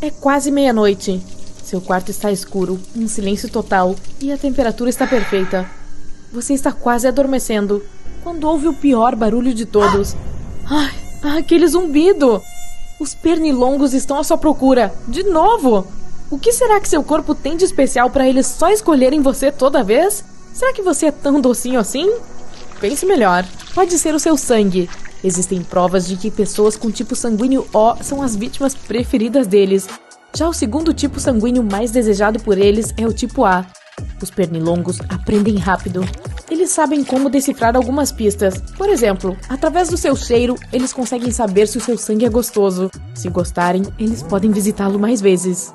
É quase meia-noite. Seu quarto está escuro, um silêncio total e a temperatura está perfeita. Você está quase adormecendo quando ouve o pior barulho de todos. Ai, aquele zumbido! Os pernilongos estão à sua procura, de novo! O que será que seu corpo tem de especial para eles só escolherem você toda vez? Será que você é tão docinho assim? Pense melhor. Pode ser o seu sangue. Existem provas de que pessoas com tipo sanguíneo O são as vítimas preferidas deles. Já o segundo tipo sanguíneo mais desejado por eles é o tipo A. Os pernilongos aprendem rápido. Eles sabem como decifrar algumas pistas. Por exemplo, através do seu cheiro, eles conseguem saber se o seu sangue é gostoso. Se gostarem, eles podem visitá-lo mais vezes.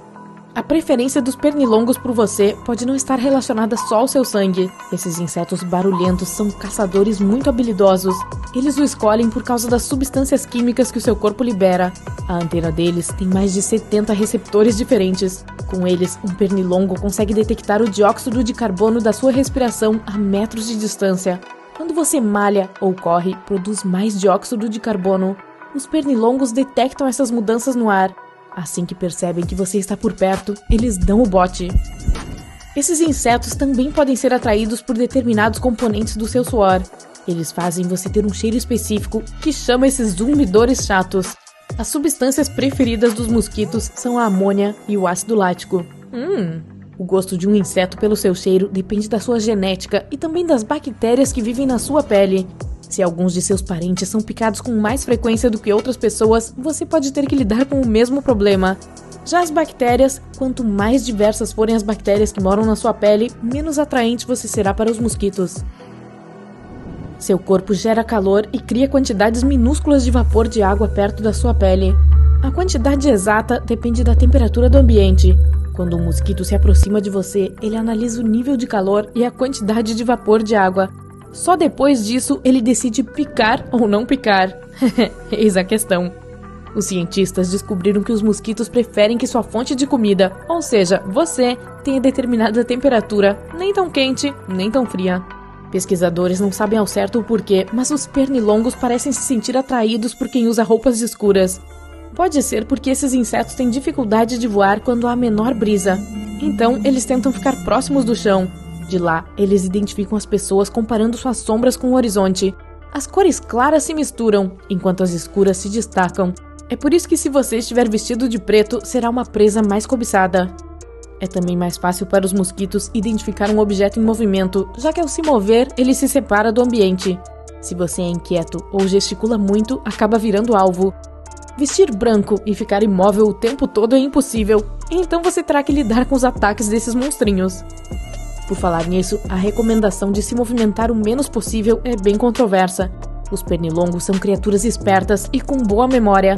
A preferência dos pernilongos por você pode não estar relacionada só ao seu sangue. Esses insetos barulhentos são caçadores muito habilidosos. Eles o escolhem por causa das substâncias químicas que o seu corpo libera. A antena deles tem mais de 70 receptores diferentes. Com eles, um pernilongo consegue detectar o dióxido de carbono da sua respiração a metros de distância. Quando você malha ou corre, produz mais dióxido de carbono. Os pernilongos detectam essas mudanças no ar. Assim que percebem que você está por perto, eles dão o bote. Esses insetos também podem ser atraídos por determinados componentes do seu suor. Eles fazem você ter um cheiro específico que chama esses zumbidores chatos. As substâncias preferidas dos mosquitos são a amônia e o ácido lático. O gosto de um inseto pelo seu cheiro depende da sua genética e também das bactérias que vivem na sua pele. Se alguns de seus parentes são picados com mais frequência do que outras pessoas, você pode ter que lidar com o mesmo problema. Já as bactérias, quanto mais diversas forem as bactérias que moram na sua pele, menos atraente você será para os mosquitos. Seu corpo gera calor e cria quantidades minúsculas de vapor de água perto da sua pele. A quantidade exata depende da temperatura do ambiente. Quando um mosquito se aproxima de você, ele analisa o nível de calor e a quantidade de vapor de água. Só depois disso, ele decide picar ou não picar. Eis a questão. Os cientistas descobriram que os mosquitos preferem que sua fonte de comida, ou seja, você, tenha determinada temperatura, nem tão quente, nem tão fria. Pesquisadores não sabem ao certo o porquê, mas os pernilongos parecem se sentir atraídos por quem usa roupas escuras. Pode ser porque esses insetos têm dificuldade de voar quando há menor brisa. Então, eles tentam ficar próximos do chão. De lá, eles identificam as pessoas comparando suas sombras com o horizonte. As cores claras se misturam, enquanto as escuras se destacam. É por isso que se você estiver vestido de preto, será uma presa mais cobiçada. É também mais fácil para os mosquitos identificar um objeto em movimento, já que ao se mover, ele se separa do ambiente. Se você é inquieto ou gesticula muito, acaba virando alvo. Vestir branco e ficar imóvel o tempo todo é impossível, então você terá que lidar com os ataques desses monstrinhos. Por falar nisso, a recomendação de se movimentar o menos possível é bem controversa. Os pernilongos são criaturas espertas e com boa memória.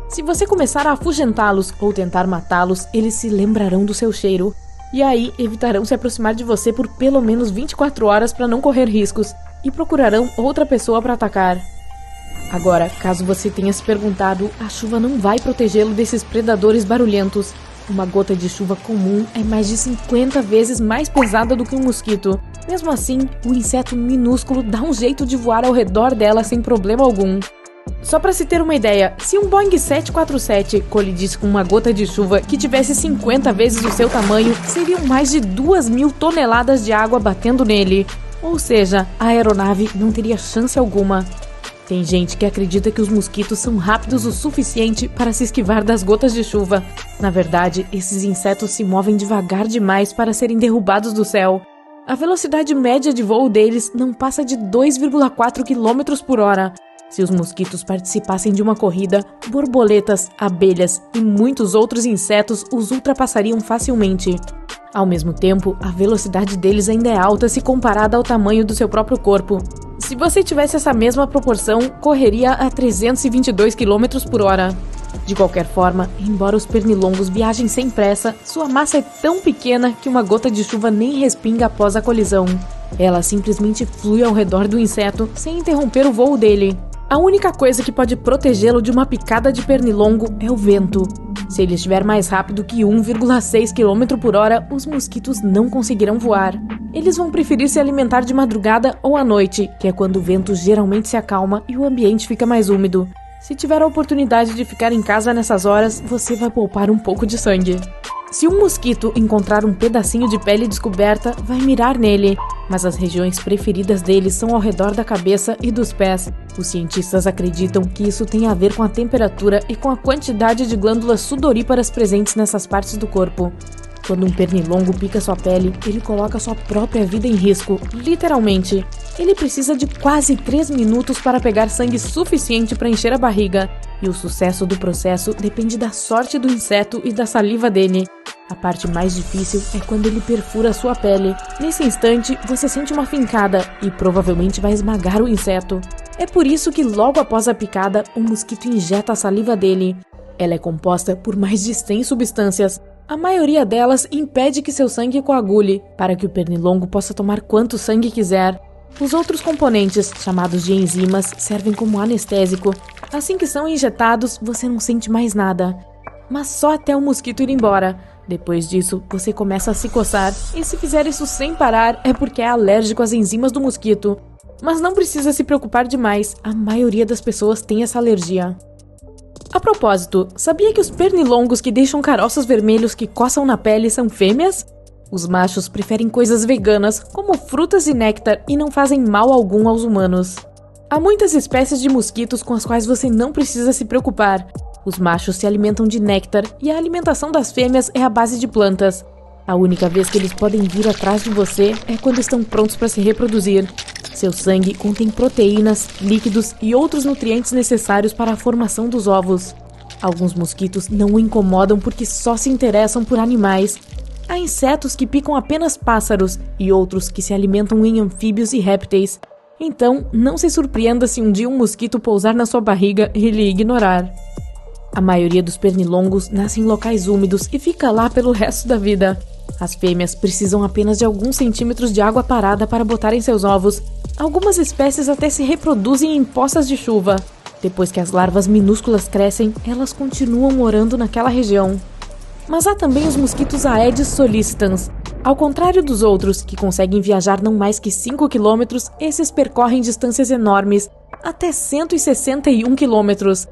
Se você começar a afugentá-los ou tentar matá-los, eles se lembrarão do seu cheiro. E aí, evitarão se aproximar de você por pelo menos 24 horas para não correr riscos. E procurarão outra pessoa para atacar. Agora, caso você tenha se perguntado, a chuva não vai protegê-lo desses predadores barulhentos. Uma gota de chuva comum é mais de 50 vezes mais pesada do que um mosquito. Mesmo assim, o inseto minúsculo dá um jeito de voar ao redor dela sem problema algum. Só para se ter uma ideia, se um Boeing 747 colidisse com uma gota de chuva que tivesse 50 vezes o seu tamanho, seriam mais de 2.000 toneladas de água batendo nele. Ou seja, a aeronave não teria chance alguma. Tem gente que acredita que os mosquitos são rápidos o suficiente para se esquivar das gotas de chuva. Na verdade, esses insetos se movem devagar demais para serem derrubados do céu. A velocidade média de voo deles não passa de 2,4 km por hora. Se os mosquitos participassem de uma corrida, borboletas, abelhas e muitos outros insetos os ultrapassariam facilmente. Ao mesmo tempo, a velocidade deles ainda é alta se comparada ao tamanho do seu próprio corpo. Se você tivesse essa mesma proporção, correria a 322 km por hora. De qualquer forma, embora os pernilongos viajem sem pressa, sua massa é tão pequena que uma gota de chuva nem respinga após a colisão. Ela simplesmente flui ao redor do inseto sem interromper o voo dele. A única coisa que pode protegê-lo de uma picada de pernilongo é o vento. Se ele estiver mais rápido que 1,6 km por hora, os mosquitos não conseguirão voar. Eles vão preferir se alimentar de madrugada ou à noite, que é quando o vento geralmente se acalma e o ambiente fica mais úmido. Se tiver a oportunidade de ficar em casa nessas horas, você vai poupar um pouco de sangue. Se um mosquito encontrar um pedacinho de pele descoberta, vai mirar nele, mas as regiões preferidas dele são ao redor da cabeça e dos pés. Os cientistas acreditam que isso tem a ver com a temperatura e com a quantidade de glândulas sudoríparas presentes nessas partes do corpo. Quando um pernilongo pica sua pele, ele coloca sua própria vida em risco, literalmente. Ele precisa de quase 3 minutos para pegar sangue suficiente para encher a barriga, e o sucesso do processo depende da sorte do inseto e da saliva dele. A parte mais difícil é quando ele perfura sua pele. Nesse instante, você sente uma fincada e provavelmente vai esmagar o inseto. É por isso que logo após a picada, o mosquito injeta a saliva dele. Ela é composta por mais de 100 substâncias. A maioria delas impede que seu sangue coagule, para que o pernilongo possa tomar quanto sangue quiser. Os outros componentes, chamados de enzimas, servem como anestésico. Assim que são injetados, você não sente mais nada. Mas só até o mosquito ir embora. Depois disso, você começa a se coçar, e se fizer isso sem parar, é porque é alérgico às enzimas do mosquito. Mas não precisa se preocupar demais, a maioria das pessoas tem essa alergia. A propósito, sabia que os pernilongos que deixam caroços vermelhos que coçam na pele são fêmeas? Os machos preferem coisas veganas, como frutas e néctar, e não fazem mal algum aos humanos. Há muitas espécies de mosquitos com as quais você não precisa se preocupar. Os machos se alimentam de néctar e a alimentação das fêmeas é à base de plantas. A única vez que eles podem vir atrás de você é quando estão prontos para se reproduzir. Seu sangue contém proteínas, líquidos e outros nutrientes necessários para a formação dos ovos. Alguns mosquitos não o incomodam porque só se interessam por animais. Há insetos que picam apenas pássaros e outros que se alimentam em anfíbios e répteis. Então, não se surpreenda se um dia um mosquito pousar na sua barriga e lhe ignorar. A maioria dos pernilongos nasce em locais úmidos e fica lá pelo resto da vida. As fêmeas precisam apenas de alguns centímetros de água parada para botarem seus ovos. Algumas espécies até se reproduzem em poças de chuva. Depois que as larvas minúsculas crescem, elas continuam morando naquela região. Mas há também os mosquitos Aedes sollicitans. Ao contrário dos outros, que conseguem viajar não mais que 5 km, esses percorrem distâncias enormes, até 161 km.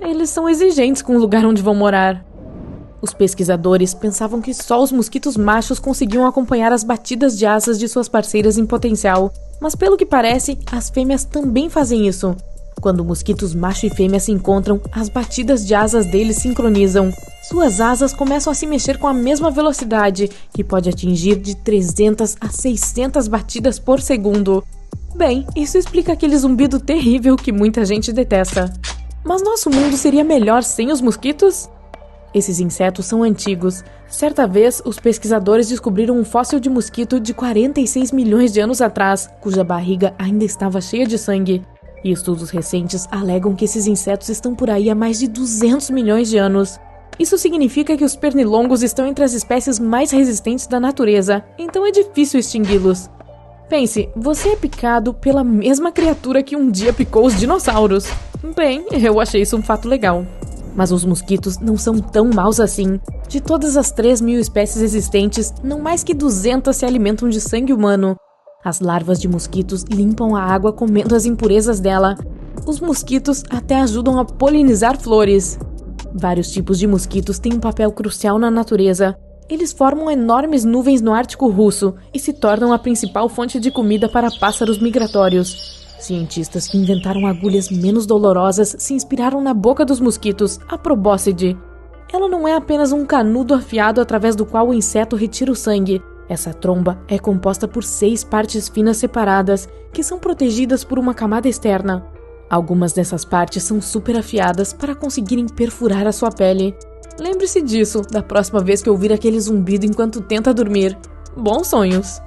Eles são exigentes com o lugar onde vão morar. Os pesquisadores pensavam que só os mosquitos machos conseguiam acompanhar as batidas de asas de suas parceiras em potencial, mas pelo que parece, as fêmeas também fazem isso. Quando mosquitos macho e fêmea se encontram, as batidas de asas deles sincronizam. Suas asas começam a se mexer com a mesma velocidade, que pode atingir de 300 a 600 batidas por segundo. Bem, isso explica aquele zumbido terrível que muita gente detesta. Mas nosso mundo seria melhor sem os mosquitos? Esses insetos são antigos. Certa vez, os pesquisadores descobriram um fóssil de mosquito de 46 milhões de anos atrás, cuja barriga ainda estava cheia de sangue. E estudos recentes alegam que esses insetos estão por aí há mais de 200 milhões de anos. Isso significa que os pernilongos estão entre as espécies mais resistentes da natureza, então é difícil extingui-los. Pense, você é picado pela mesma criatura que um dia picou os dinossauros. Bem, eu achei isso um fato legal. Mas os mosquitos não são tão maus assim. De todas as 3.000 espécies existentes, não mais que 200 se alimentam de sangue humano. As larvas de mosquitos limpam a água comendo as impurezas dela. Os mosquitos até ajudam a polinizar flores. Vários tipos de mosquitos têm um papel crucial na natureza. Eles formam enormes nuvens no Ártico Russo e se tornam a principal fonte de comida para pássaros migratórios. Cientistas que inventaram agulhas menos dolorosas se inspiraram na boca dos mosquitos, a probóscide. Ela não é apenas um canudo afiado através do qual o inseto retira o sangue. Essa tromba é composta por 6 partes finas separadas, que são protegidas por uma camada externa. Algumas dessas partes são super afiadas para conseguirem perfurar a sua pele. Lembre-se disso da próxima vez que ouvir aquele zumbido enquanto tenta dormir. Bons sonhos!